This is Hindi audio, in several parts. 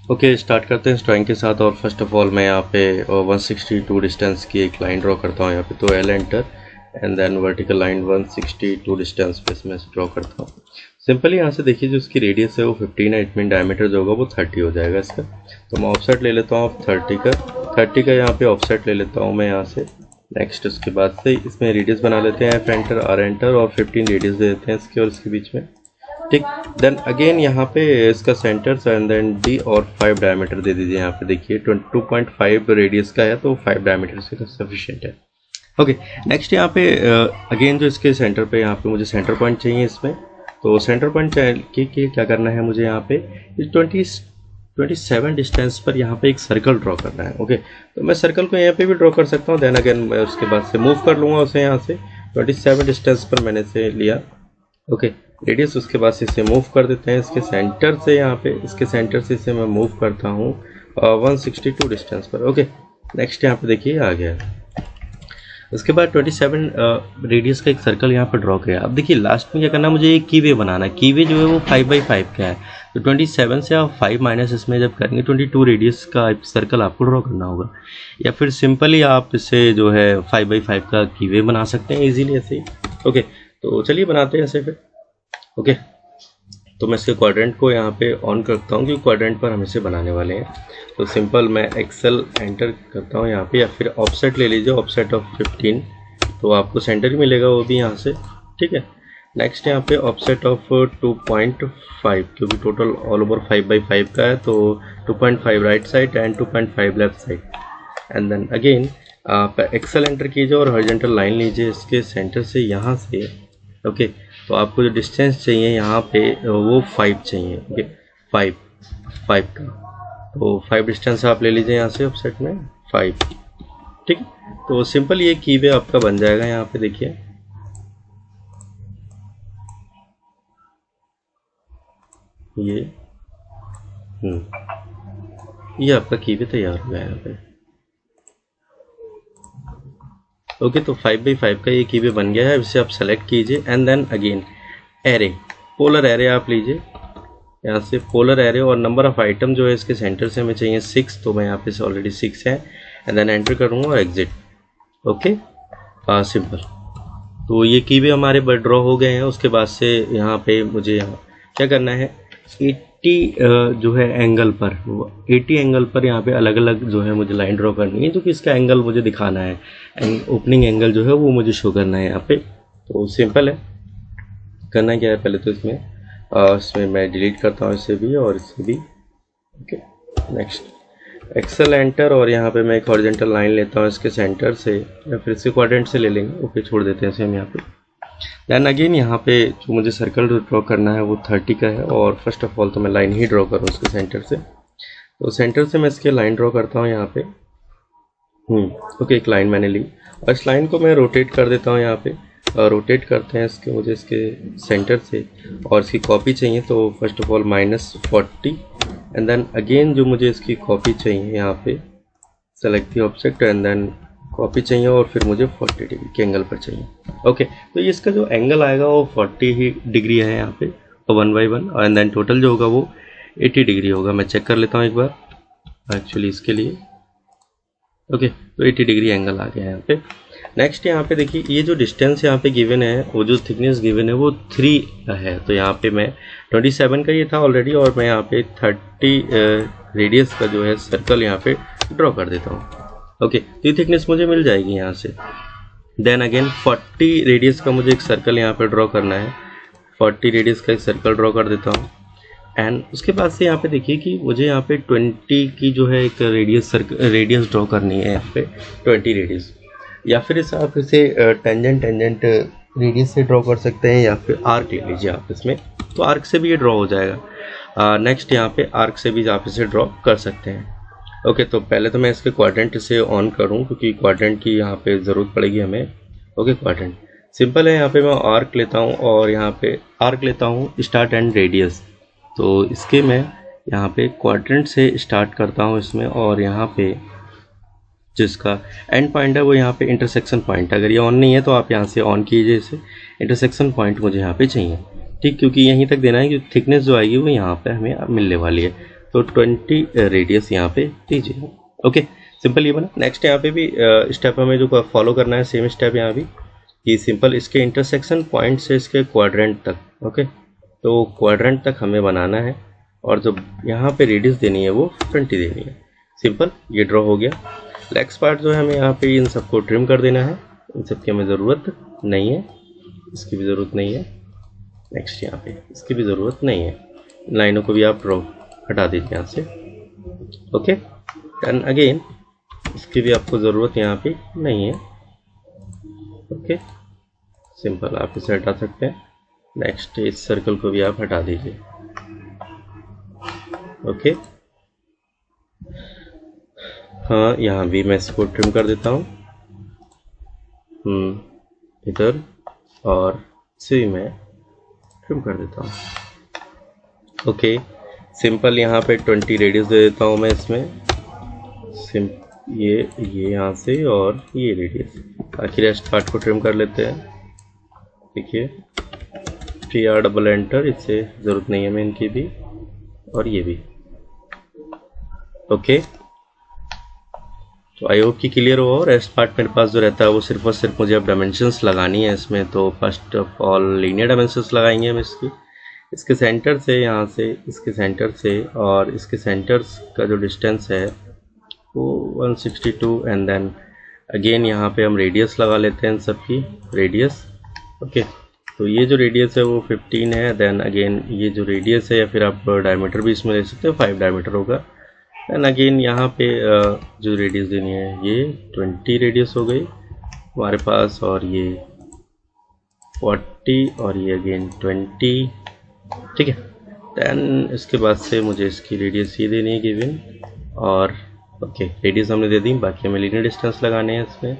ओके, स्टार्ट करते हैं इस ड्राइंग के साथ। और फर्स्ट ऑफ ऑल मैं यहाँ पे 162 डिस्टेंस की एक लाइन ड्रॉ करता हूँ यहाँ पे। तो L enter and then vertical line 162 distance पे इसमें ड्रॉ करता हूँ। सिंपली यहाँ से देखिए जो उसकी रेडियस है वो 15 है, इट मीन डायमीटर जो होगा वो 30 हो जाएगा इसका। तो मैं ऑफसेट ले लेता हूँ 30 का यहाँ पे ऑफसेट ले लेता हूँ मैं यहाँ से। नेक्स्ट उसके बाद से इसमें रेडियस बना लेते हैं एफ एंटर आर एंटर और 15 रेडियस दे देते हैं इसके और इसके बीच में, ठीक। देन अगेन यहाँ पे इसका सेंटर एंड देन डी और 5 डायमीटर दे दीजिए। यहाँ पे देखिए 2.5 रेडियस का है तो 5 डायमीटर से सफिशिएंट है। ओके, नेक्स्ट यहाँ पे अगेन जो इसके सेंटर पे यहाँ पे मुझे सेंटर पॉइंट चाहिए इसमें। तो सेंटर पॉइंट के क्या करना है मुझे यहाँ पे 27 डिस्टेंस पर यहाँ पे एक सर्कल ड्रॉ करना है। ओके, तो मैं सर्कल को यहाँ पे भी ड्रॉ कर सकता हूँ। देन अगेन मैं उसके बाद से मूव कर लूँगा उसे यहाँ से 27 डिस्टेंस पर मैंने से लिया। ओके, रेडियस उसके बाद से इसे मूव कर देते हैं इसके सेंटर से। यहाँ पे इसके सेंटर से इसे मैं मूव करता हूँ 162 डिस्टेंस पर। ओके, नेक्स्ट यहाँ पे देखिए आ गया। उसके बाद 27 रेडियस का एक सर्कल यहाँ पर ड्रॉ किया। अब देखिए लास्ट में क्या करना है, मुझे एक कीवे बनाना है। कीवे जो है वो 5x5 का है। तो 27 से आप 5 माइनस इसमें जब करेंगे 22 रेडियस का सर्कल आपको ड्रॉ करना होगा। या फिर सिंपली आप इसे जो है 5x5 का कीवे बना सकते हैं इजीली ऐसे ही। ओके, तो चलिए बनाते हैं ऐसे फिर। ओके, तो मैं इसके क्वाड्रेंट को यहाँ पे ऑन करता हूँ क्योंकि क्वाड्रेंट पर हम इसे बनाने वाले हैं। तो सिंपल मैं एक्सेल एंटर करता हूँ यहाँ पे, या फिर ऑफसेट ले लीजिए, ऑफसेट ऑफ 15, तो आपको सेंटर ही मिलेगा वो भी यहाँ से, ठीक है। नेक्स्ट यहाँ पे ऑफसेट ऑफ 2.5 क्योंकि टोटल ऑल ओवर 5x5 का है तो 2.5 right side and 2.5 left side. And then again आप एक्सेल एंटर कीजिए और हॉरिजॉन्टल लाइन लीजिए इसके सेंटर से यहाँ से। ओके, तो आपको जो डिस्टेंस चाहिए यहाँ पे वो 5 चाहिए। ओके, 5 का, तो 5 डिस्टेंस आप ले लीजिए यहाँ से ऑफसेट में 5, ठीक। तो सिंपल ये कीवे आपका बन जाएगा। यहाँ पे देखिए ये आपका कीवे तैयार हो गया यहाँ पे। ओके, तो 5x5 का ये कीवे बन गया है। इसे आप सेलेक्ट कीजिए and then again array, polar array आप लीजिए यहाँ से, पोलर एरे, और नंबर ऑफ आइटम जो है इसके सेंटर से हमें चाहिए 6, तो मैं यहाँ पे से ऑलरेडी 6 है। एंड देन एंटर करूँगा और एग्जिट। Okay, simple. तो ये कीवे हमारे ड्रॉ हो गए हैं। उसके बाद से यहाँ पे मुझे क्या करना है, 80 जो है एंगल पर, 80 एंगल पर यहाँ पे अलग अलग जो है मुझे लाइन ड्रॉ करनी है, जो कि इसका एंगल मुझे दिखाना है, ओपनिंग एंगल जो है वो मुझे शो करना है यहाँ पे। तो सिंपल है, करना क्या है, पहले तो इसमें मैं डिलीट करता हूँ इसे भी और इसे भी। ओके, नेक्स्ट एक्सेल एंटर और यहाँ पे मैं एक हॉरिजॉन्टल लाइन लेता हूँ इसके सेंटर से, या फिर इसके क्वाड्रेंट से ले लेंगे। ओके, छोड़ देते हैं इसे हम यहाँ पे। देन अगेन यहाँ पे जो मुझे सर्कल ड्रॉ करना है वो 30 का है, और फर्स्ट ऑफ ऑल तो मैं लाइन ही ड्रॉ करूँ उसके सेंटर से। तो सेंटर से मैं इसके लाइन ड्रॉ करता हूँ यहाँ पे। ओके, एक लाइन मैंने ली और इस लाइन को मैं रोटेट कर देता हूँ यहाँ पे। रोटेट करते हैं इसके, मुझे इसके सेंटर से और इसकी कॉपी चाहिए। तो first of all -40 and then again जो मुझे इसकी कॉपी चाहिए यहाँ पे, select the object and then copy चाहिए, और फिर मुझे 40 डिग्री के एंगल पर चाहिए। ओके, तो ये इसका जो एंगल आएगा वो 40 ही डिग्री है यहाँ पे, तो 1 by 1, एंड देन टोटल जो होगा वो 80 डिग्री होगा। मैं चेक कर लेता हूँ एक बार एक्चुअली इसके लिए। ओके, तो 80 डिग्री एंगल आ गया है यहाँ पे। नेक्स्ट यहाँ पे देखिए ये जो डिस्टेंस यहाँ पे गिवन है, वो जो थिकनेस गिवन है वो 3 है। तो यहाँ पे मैं 27 का ये था ऑलरेडी, और मैं यहाँ पे 30 रेडियस का जो है सर्कल यहाँ पे ड्रॉ कर देता हूँ। ओके, तो ये थिकनेस मुझे मिल जाएगी यहाँ से। देन अगेन 40 रेडियस का मुझे एक सर्कल यहाँ पे ड्रॉ करना है, 40 रेडियस का एक सर्कल ड्रॉ कर देता हूँ। एंड उसके बाद से यहाँ पे देखिए कि मुझे यहाँ पे 20 की जो है एक रेडियस ड्रॉ करनी है यहाँ पे, 20 रेडियस, या फिर इस आप इसे टेंजेंट रेडियस से ड्रॉ कर सकते हैं, या फिर आर्क ले लीजिए आप इसमें, तो आर्क से भी ये ड्रॉ हो जाएगा। नेक्स्ट यहाँ पे आर्क से भी आप इसे ड्रॉ कर सकते हैं। ओके, तो पहले तो मैं इसके क्वाड्रेंट से ऑन करूँ क्योंकि क्वाड्रेंट की यहाँ पे ज़रूरत पड़ेगी हमें। ओके, क्वाड्रेंट सिंपल है। यहाँ पे मैं आर्क लेता हूँ और यहाँ पे आर्क लेता हूँ स्टार्ट एंड रेडियस। तो इसके मैं यहाँ पे क्वाड्रेंट से स्टार्ट करता हूँ इसमें, और यहाँ पे जिसका एंड पॉइंट है वो यहाँ पे इंटरसेक्शन पॉइंट। अगर ये ऑन नहीं है तो आप यहाँ से ऑन कीजिए इसे। इंटरसेक्शन पॉइंट मुझे यहाँ पे चाहिए, ठीक, क्योंकि यहीं तक देना है कि थिकनेस जो आएगी वो यहाँ पे हमें मिलने वाली है। तो 20 रेडियस यहाँ पे दीजिए। ओके, सिंपल ये बना। नेक्स्ट यहाँ पे भी स्टेप हमें जो फॉलो करना है, सेम स्टेप यहाँ भी, कि सिंपल इसके इंटरसेक्शन पॉइंट से इसके क्वाड्रेंट तक, ओके, तो क्वाड्रेंट तक हमें बनाना है और जो यहाँ पे रेडियस देनी है वो 20 देनी है। सिंपल, ये ड्रॉ हो गया। नेक्स्ट पार्ट जो है हमें यहाँ पे इन सबको ट्रिम कर देना है, इन सब की हमें ज़रूरत नहीं है, इसकी भी ज़रूरत नहीं है। नेक्स्ट यहाँ पे इसकी भी ज़रूरत नहीं है, लाइनों को भी आप ड्रॉ हटा दीजिए यहाँ से। ओके, एंड अगेन इसकी भी आपको ज़रूरत यहाँ पे नहीं है। ओके, सिंपल आप इसे हटा सकते हैं। नेक्स्ट इस सर्कल को भी आप हटा दीजिए। ओके, हाँ, यहाँ भी मैं इसको ट्रिम कर देता हूँ, इधर, और इसे भी मैं ट्रिम कर देता हूँ। ओके, सिंपल यहाँ पे 20 रेडियस दे देता हूँ मैं इसमें, ये यहाँ से और ये रेडियस। बाकी रेस्ट पार्ट को ट्रिम कर लेते हैं। देखिए, TR डबल एंटर, इससे ज़रूरत नहीं है मैं इनकी भी, और ये भी। ओके, तो आई होप कि क्लियर हो। रेस्ट पार्ट मेरे पास जो रहता है वो सिर्फ और सिर्फ मुझे अब डायमेंशंस लगानी है इसमें। तो first of all linear dimensions लगाएंगे हम इसके सेंटर से, यहाँ से इसके सेंटर से और इसके सेंटर्स का जो डिस्टेंस है वो 162, एंड देन अगेन यहाँ पे हम रेडियस लगा लेते हैं इन सब की रेडियस। ओके, तो ये जो रेडियस है वो 15 है। देन अगेन ये जो रेडियस है, या फिर आप डायमीटर भी इसमें ले सकते हो, 5 डायमीटर होगा। एंड अगेन यहाँ पे जो रेडियस देनी है ये 20 रेडियस हो गई हमारे पास, और ये 40 और ये अगेन 20। ठीक है, देन इसके बाद से मुझे इसकी रेडियस ये देनी है गिवन, और ओके, रेडियस हमने दे दी। बाकी हमें लीनियर डिस्टेंस लगाने हैं इसमें।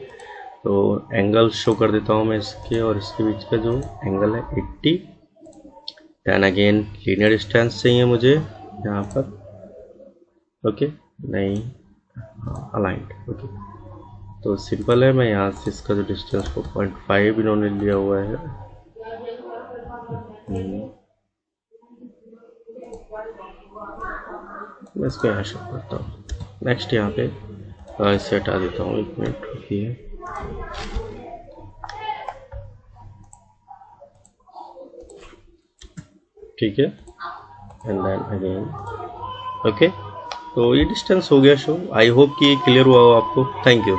तो एंगल शो कर देता हूँ मैं इसके और इसके बीच का जो एंगल है 80। देन अगेन लीनियर डिस्टेंस चाहिए मुझे यहाँ पर। ओके, नहीं, अलाइंड। ओके, तो सिंपल है, मैं यहाँ से इसका जो डिस्टेंस 4.5 इन्होंने लिया हुआ है, मैं इसको यहाँ शो करता हूँ। नेक्स्ट यहाँ पे इसे हटा देता हूँ, 1 मिनट रुकिए। ठीक है, एंड देन अगेन। ओके, तो ये डिस्टेंस हो गया शो। आई होप कि क्लियर हुआ हो आपको। Thank you.